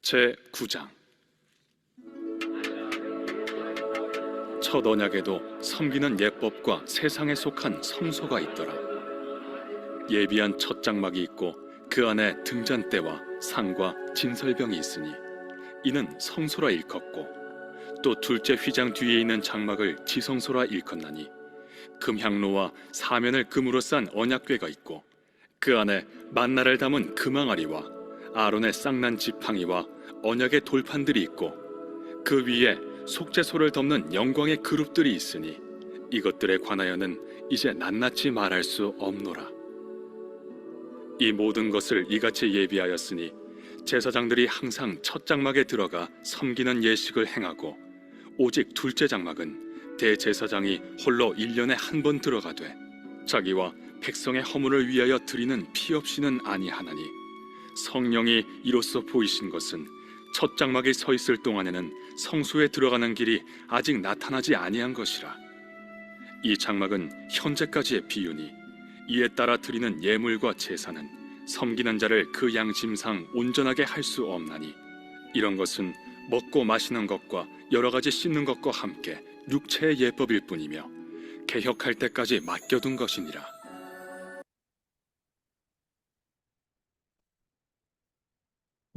제9장. 첫 언약에도 섬기는 예법과 세상에 속한 성소가 있더라. 예비한 첫 장막이 있고 그 안에 등잔대와 상과 진설병이 있으니 이는 성소라 일컫고, 또 둘째 휘장 뒤에 있는 장막을 지성소라 일컫나니 금향로와 사면을 금으로 싼 언약궤가 있고 그 안에 만나를 담은 금항아리와 아론의 쌍난 지팡이와 언약의 돌판들이 있고 그 위에 속죄소를 덮는 영광의 그룹들이 있으니 이것들에 관하여는 이제 낱낱이 말할 수 없노라. 이 모든 것을 이같이 예비하였으니 제사장들이 항상 첫 장막에 들어가 섬기는 예식을 행하고, 오직 둘째 장막은 대제사장이 홀로 1년에 한 번 들어가되 자기와 백성의 허물을 위하여 드리는 피 없이는 아니하나니, 성령이 이로써 보이신 것은 첫 장막에 서 있을 동안에는 성소에 들어가는 길이 아직 나타나지 아니한 것이라. 이 장막은 현재까지의 비유니 이에 따라 드리는 예물과 제사는 섬기는 자를 그 양심상 온전하게 할 수 없나니, 이런 것은 먹고 마시는 것과 여러 가지 씻는 것과 함께 육체의 예법일 뿐이며 개혁할 때까지 맡겨둔 것이니라.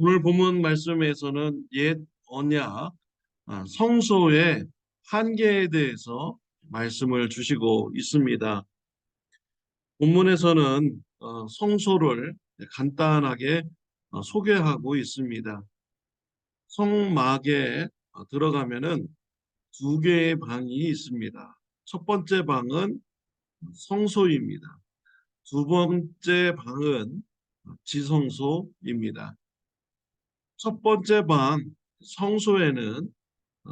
오늘 본문 말씀에서는 옛 언약 성소의 한계에 대해서 말씀을 주시고 있습니다. 본문에서는 성소를 간단하게 소개하고 있습니다. 성막에 들어가면은 두 개의 방이 있습니다. 첫 번째 방은 성소입니다. 두 번째 방은 지성소입니다. 첫 번째 방 성소에는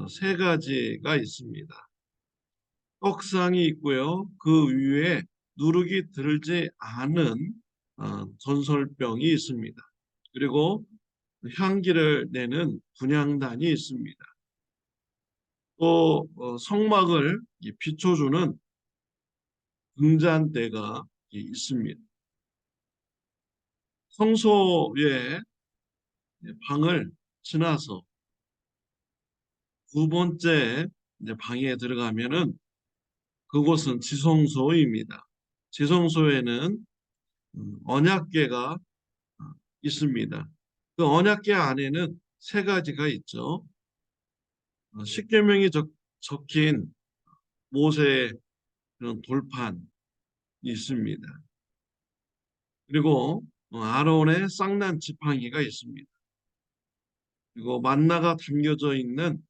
세 가지가 있습니다. 떡상이 있고요. 그 위에 누룩이 들지 않은 전설병이 있습니다. 그리고 향기를 내는 분향단이 있습니다. 또 성막을 비춰주는 등잔대가 있습니다. 성소의 방을 지나서 두 번째 방에 들어가면은 그곳은 지성소입니다. 지성소에는 언약궤가 있습니다. 그 언약궤 안에는 세 가지가 있죠. 십계명이 적힌 모세의 그런 돌판이 있습니다. 그리고 아론의 쌍난 지팡이가 있습니다. 그리고 만나가 담겨져 있는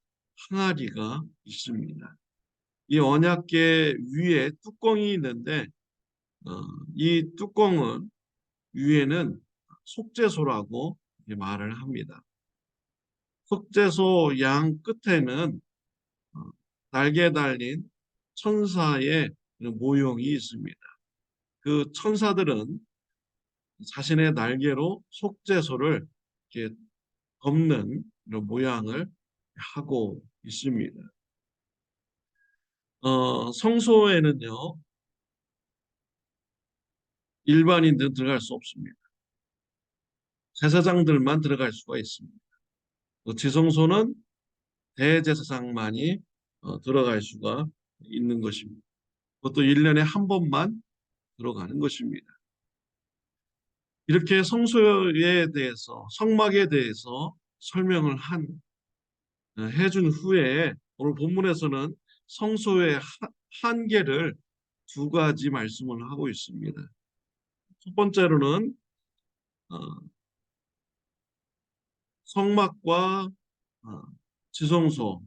항아리가 있습니다. 이 언약궤 위에 뚜껑이 있는데 이 뚜껑은 위에는 속죄소라고 말을 합니다. 속죄소 양 끝에는 날개 달린 천사의 모형이 있습니다. 그 천사들은 자신의 날개로 속죄소를 이렇게 덮는 이런 모양을 하고 있습니다. 성소에는요, 일반인들은 들어갈 수 없습니다. 제사장들만 들어갈 수가 있습니다. 지성소는 대제사장만이 들어갈 수가 있는 것입니다. 그것도 1년에 한 번만 들어가는 것입니다. 이렇게 성소에 대해서, 성막에 대해서 설명을 해준 후에 오늘 본문에서는 성소의 한계를 두 가지 말씀을 하고 있습니다. 첫 번째로는 성막과 지성소,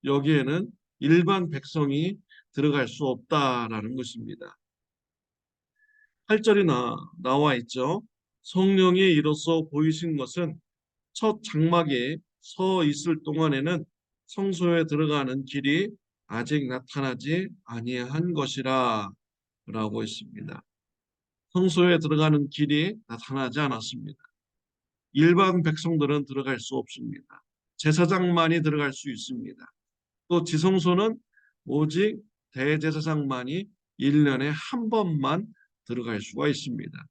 여기에는 일반 백성이 들어갈 수 없다라는 것입니다. 8절이 나와 있죠. 성령이 이로써 보이신 것은 첫 장막에 서 있을 동안에는 성소에 들어가는 길이 아직 나타나지 아니한 것이라 라고 했습니다. 성소에 들어가는 길이 나타나지 않았습니다. 일반 백성들은 들어갈 수 없습니다. 제사장만이 들어갈 수 있습니다. 또 지성소는 오직 대제사장만이 1년에 한 번만 들어갈 수가 있습니다.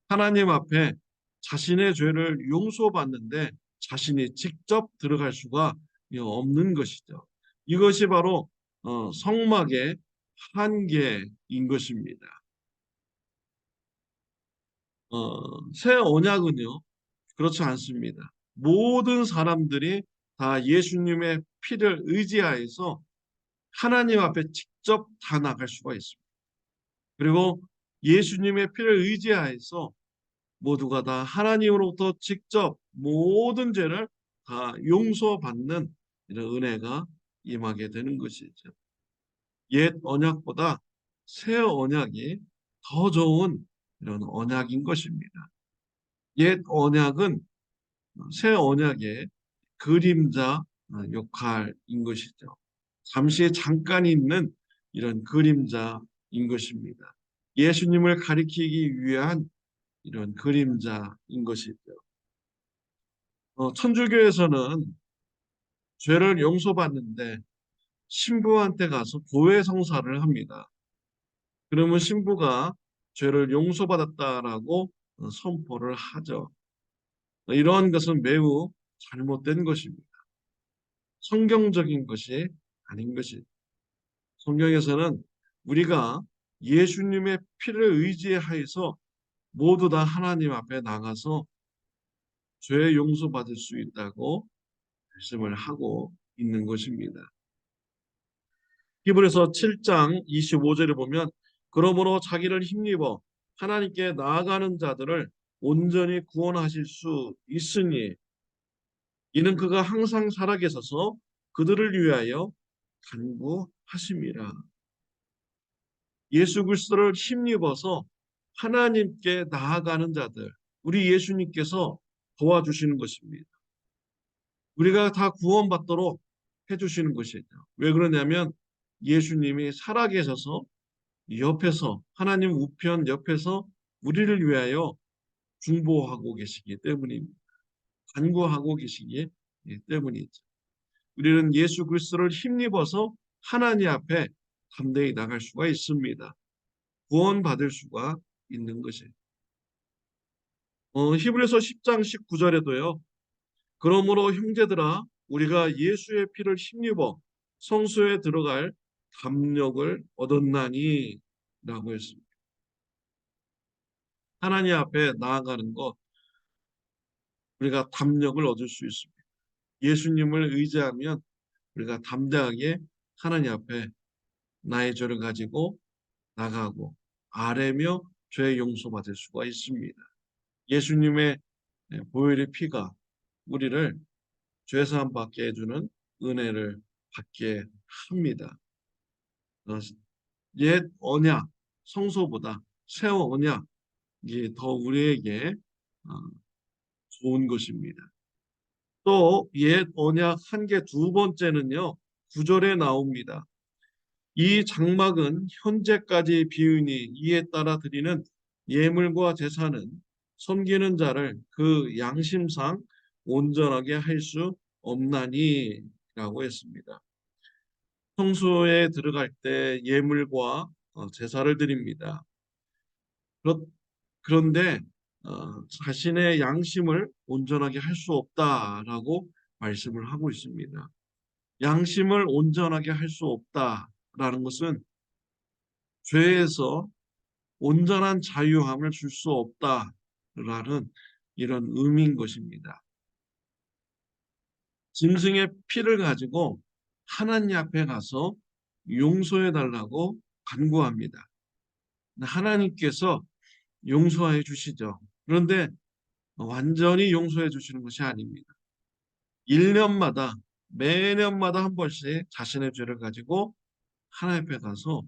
하나님 앞에 자신의 죄를 용서받는데 자신이 직접 들어갈 수가 없는 것이죠. 이것이 바로 성막의 한계인 것입니다. 새 언약은요, 그렇지 않습니다. 모든 사람들이 다 예수님의 피를 의지하여서 하나님 앞에 직접 다 나갈 수가 있습니다. 그리고 예수님의 피를 의지하여서 모두가 다 하나님으로부터 직접 모든 죄를 다 용서받는 이런 은혜가 임하게 되는 것이죠. 옛 언약보다 새 언약이 더 좋은 이런 언약인 것입니다. 옛 언약은 새 언약의 그림자 역할인 것이죠. 잠시 잠깐 있는 이런 그림자인 것입니다. 예수님을 가리키기 위한 이런 그림자인 것이죠. 천주교에서는 죄를 용서받는데 신부한테 가서 고해 성사를 합니다. 그러면 신부가 죄를 용서받았다라고 선포를 하죠. 이러한 것은 매우 잘못된 것입니다. 성경적인 것이 아닌 것이. 성경에서는 우리가 예수님의 피를 의지하여서 모두 다 하나님 앞에 나가서 죄 용서받을 수 있다고 말씀을 하고 있는 것입니다. 히브리서 7장 25절에 보면 그러므로 자기를 힘입어 하나님께 나아가는 자들을 온전히 구원하실 수 있으니 이는 그가 항상 살아계셔서 그들을 위하여 간구하심이라. 예수 그리스도를 힘입어서 하나님께 나아가는 자들, 우리 예수님께서 도와주시는 것입니다. 우리가 다 구원받도록 해주시는 것이죠. 왜 그러냐면 예수님이 살아계셔서 옆에서 하나님 우편 옆에서 우리를 위하여 중보하고 계시기 때문입니다. 간구하고 계시기 때문이죠. 우리는 예수 그리스도를 힘입어서 하나님 앞에 담대히 나갈 수가 있습니다. 구원받을 수가 있는 것이에요. 히브리서 10장 19절에도요. 그러므로 형제들아 우리가 예수의 피를 힘입어 성소에 들어갈 담력을 얻었나니 라고 했습니다. 하나님 앞에 나아가는 것 우리가 담력을 얻을 수 있습니다. 예수님을 의지하면 우리가 담대하게 하나님 앞에 나의 죄를 가지고 나가고 아뢰며 죄 용서받을 수가 있습니다. 예수님의 보혈의 피가 우리를 죄사함 받게 해주는 은혜를 받게 합니다. 옛 언약 성소보다 새 언약이 더 우리에게 어, 좋은 것입니다. 또 옛 언약 한계 두 번째는요. 9절에 나옵니다. 이 장막은 현재까지 비으니 이에 따라 드리는 예물과 제사는 섬기는 자를 그 양심상 온전하게 할 수 없나니 라고 했습니다. 성소에 들어갈 때 예물과 제사를 드립니다. 그런데 자신의 양심을 온전하게 할 수 없다라고 말씀을 하고 있습니다. 양심을 온전하게 할 수 없다라는 것은 죄에서 온전한 자유함을 줄 수 없다라는 이런 의미인 것입니다. 짐승의 피를 가지고 하나님 앞에 가서 용서해 달라고 간구합니다. 하나님께서 용서해 주시죠. 그런데 완전히 용서해 주시는 것이 아닙니다. 1년마다 매년마다 한 번씩 자신의 죄를 가지고 하나님 앞에 가서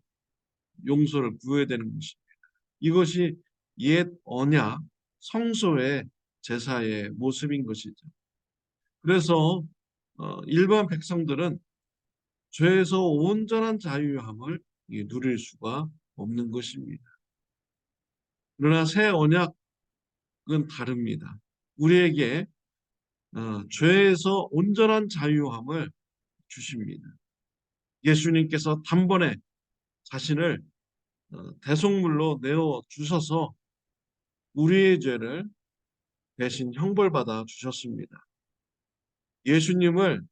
용서를 구해야 되는 것입니다. 이것이 옛 언약 성소의 제사의 모습인 것이죠. 그래서 일반 백성들은 죄에서 온전한 자유함을 누릴 수가 없는 것입니다. 그러나 새 언약은 다릅니다. 우리에게 죄에서 온전한 자유함을 주십니다. 예수님께서 단번에 자신을 대속물로 내어 주셔서 우리의 죄를 대신 형벌받아 주셨습니다. 예수님을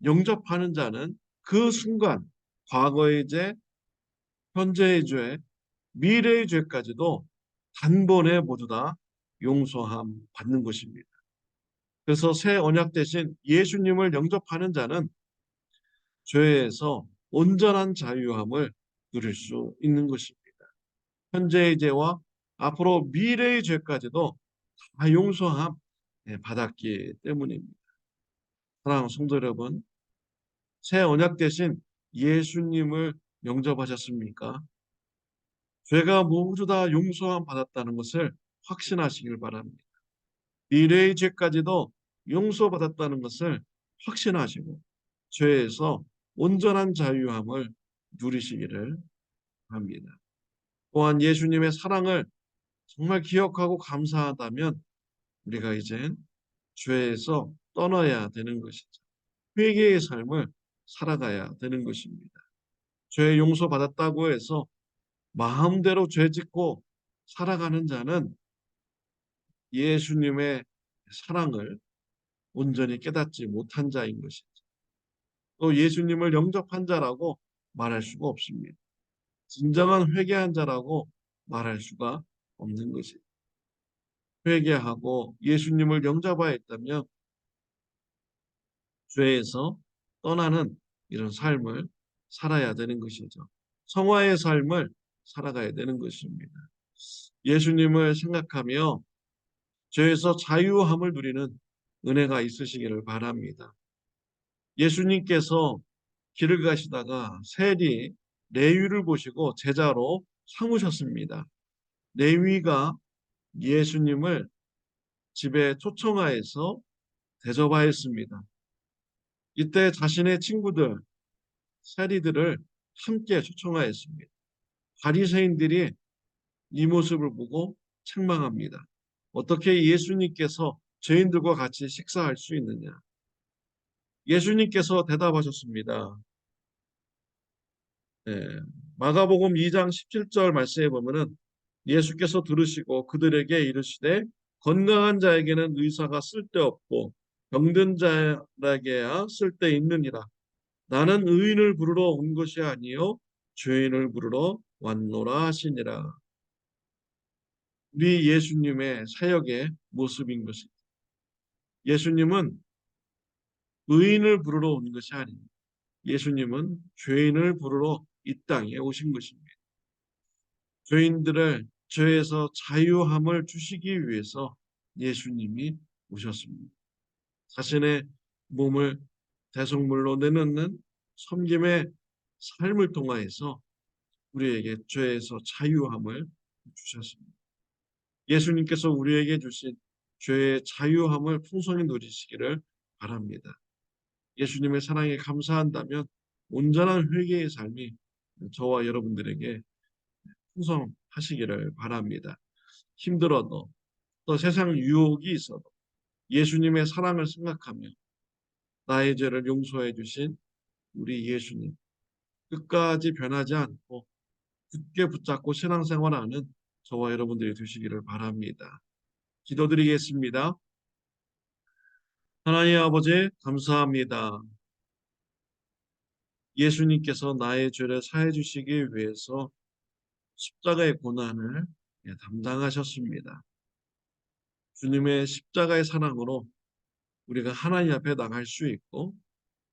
영접하는 자는 그 순간 과거의 죄, 현재의 죄, 미래의 죄까지도 단번에 모두 다 용서함 받는 것입니다. 그래서 새 언약 대신 예수님을 영접하는 자는 죄에서 온전한 자유함을 누릴 수 있는 것입니다. 현재의 죄와 앞으로 미래의 죄까지도 다 용서함 받았기 때문입니다. 사랑하는 성도 여러분, 새 언약 대신 예수님을 영접하셨습니까? 죄가 모두 다 용서함 받았다는 것을 확신하시길 바랍니다. 미래의 죄까지도 용서받았다는 것을 확신하시고 죄에서 온전한 자유함을 누리시기를 합니다. 또한 예수님의 사랑을 정말 기억하고 감사하다면 우리가 이젠 죄에서 떠나야 되는 것이죠. 회개의 삶을 살아가야 되는 것입니다. 죄 용서받았다고 해서 마음대로 죄 짓고 살아가는 자는 예수님의 사랑을 온전히 깨닫지 못한 자인 것이죠. 또 예수님을 영접한 자라고 말할 수가 없습니다. 진정한 회개한 자라고 말할 수가 없는 것이죠. 회개하고 예수님을 영접하여 있다면 죄에서 떠나는 이런 삶을 살아야 되는 것이죠. 성화의 삶을 살아가야 되는 것입니다. 예수님을 생각하며 죄에서 자유함을 누리는 은혜가 있으시기를 바랍니다. 예수님께서 길을 가시다가 세리 레위를 보시고 제자로 삼으셨습니다. 레위가 예수님을 집에 초청하여서 대접하였습니다. 이때 자신의 친구들, 세리들을 함께 초청하였습니다. 바리새인들이 이 모습을 보고 책망합니다. 어떻게 예수님께서 죄인들과 같이 식사할 수 있느냐? 예수님께서 대답하셨습니다. 마가복음 2장 17절 말씀에 보면은 예수께서 들으시고 그들에게 이르시되 건강한 자에게는 의사가 쓸데없고 병든 자에게야 쓸데있느니라. 나는 의인을 부르러 온 것이 아니요 죄인을 부르러 왔노라 하시니라. 우리 예수님의 사역의 모습인 것입니다. 예수님은 의인을 부르러 온 것이 아닙니다. 예수님은 죄인을 부르러 이 땅에 오신 것입니다. 죄인들을 죄에서 자유함을 주시기 위해서 예수님이 오셨습니다. 자신의 몸을 대속물로 내놓는 섬김의 삶을 통하여서 우리에게 죄에서 자유함을 주셨습니다. 예수님께서 우리에게 주신 죄의 자유함을 풍성히 누리시기를 바랍니다. 예수님의 사랑에 감사한다면 온전한 회개의 삶이 저와 여러분들에게 풍성하시기를 바랍니다. 힘들어도 또 세상 유혹이 있어도 예수님의 사랑을 생각하며 나의 죄를 용서해 주신 우리 예수님 끝까지 변하지 않고 굳게 붙잡고 신앙생활하는 저와 여러분들이 되시기를 바랍니다. 기도드리겠습니다. 하나님 아버지 감사합니다. 예수님께서 나의 죄를 사해 주시기 위해서 십자가의 고난을 담당하셨습니다. 주님의 십자가의 사랑으로 우리가 하나님 앞에 나갈 수 있고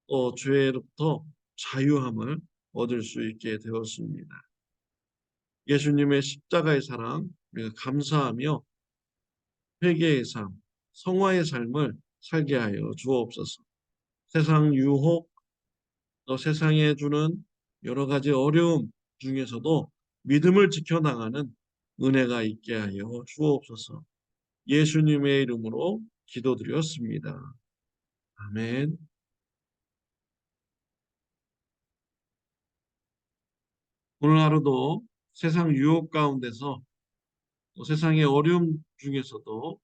또 죄로부터 자유함을 얻을 수 있게 되었습니다. 예수님의 십자가의 사랑 우리가 감사하며 회개의 삶, 성화의 삶을 살게 하여 주옵소서. 세상 유혹, 또 세상에 주는 여러 가지 어려움 중에서도 믿음을 지켜나가는 은혜가 있게 하여 주옵소서. 예수님의 이름으로 기도드렸습니다. 아멘. 오늘 하루도 세상 유혹 가운데서 또 세상의 어려움 중에서도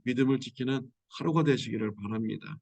믿음을 지키는 하루가 되시기를 바랍니다.